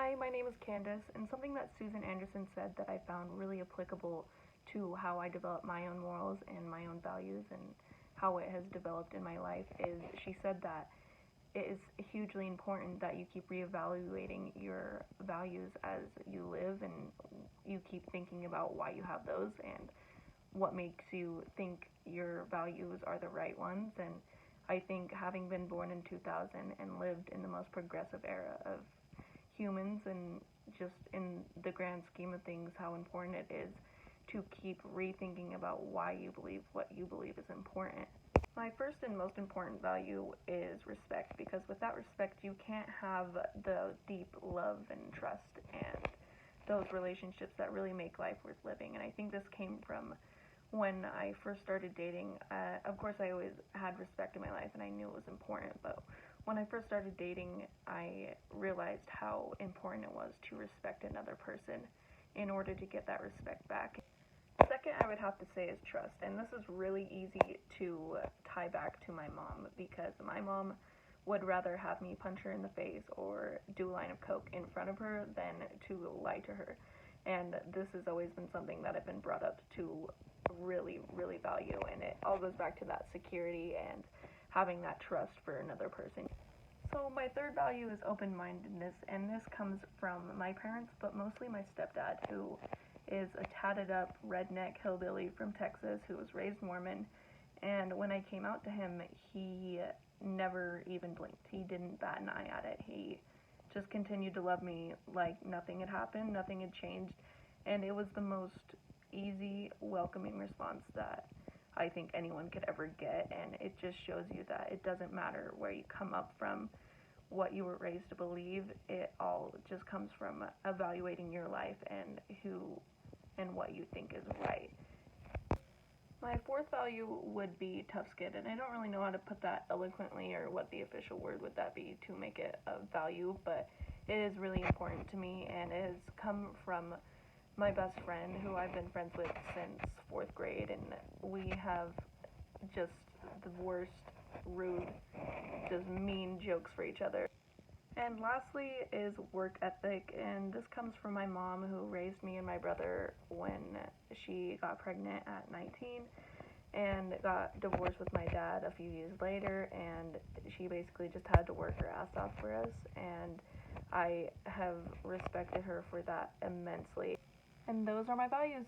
Hi, my name is Candace, and something that Susan Anderson said that I found really applicable to how I develop my own morals and my own values and how it has developed in my life is she said that it is hugely important that you keep reevaluating your values as you live and you keep thinking about why you have those and what makes you think your values are the right ones. And I think having been born in 2000 and lived in the most progressive era of humans and just in the grand scheme of things, how important it is to keep rethinking about why you believe what you believe is important. My first and most important value is respect, because without respect you can't have the deep love and trust and those relationships that really make life worth living. And I think this came from when I first started dating. Of course, I always had respect in my life and I knew it was important, but when I first started dating, I realized how important it was to respect another person in order to get that respect back. Second, I would have to say is trust, and this is really easy to tie back to my mom, because my mom would rather have me punch her in the face or do a line of coke in front of her than to lie to her. And this has always been something that I've been brought up to really, really value, and it all goes back to that security and having that trust for another person. So my third value is open-mindedness, and this comes from my parents, but mostly my stepdad, who is a tatted up redneck hillbilly from Texas who was raised Mormon. And when I came out to him, he never even blinked. He didn't bat an eye at it. He just continued to love me like nothing had happened, nothing had changed, and it was the most easy, welcoming response that I think anyone could ever get. And it just shows you that it doesn't matter where you come up from, what you were raised to believe. It all just comes from evaluating your life and who and what you think is right. My fourth value would be tough skin, and I don't really know how to put that eloquently or what the official word would that be to make it a value, but it is really important to me, and it has come from my best friend, who I've been friends with since 4th grade, and we have just the worst, rude, just mean jokes for each other. And lastly is work ethic, and this comes from my mom, who raised me and my brother when she got pregnant at 19 and got divorced with my dad a few years later, and she basically just had to work her ass off for us, and I have respected her for that immensely. And those are my values.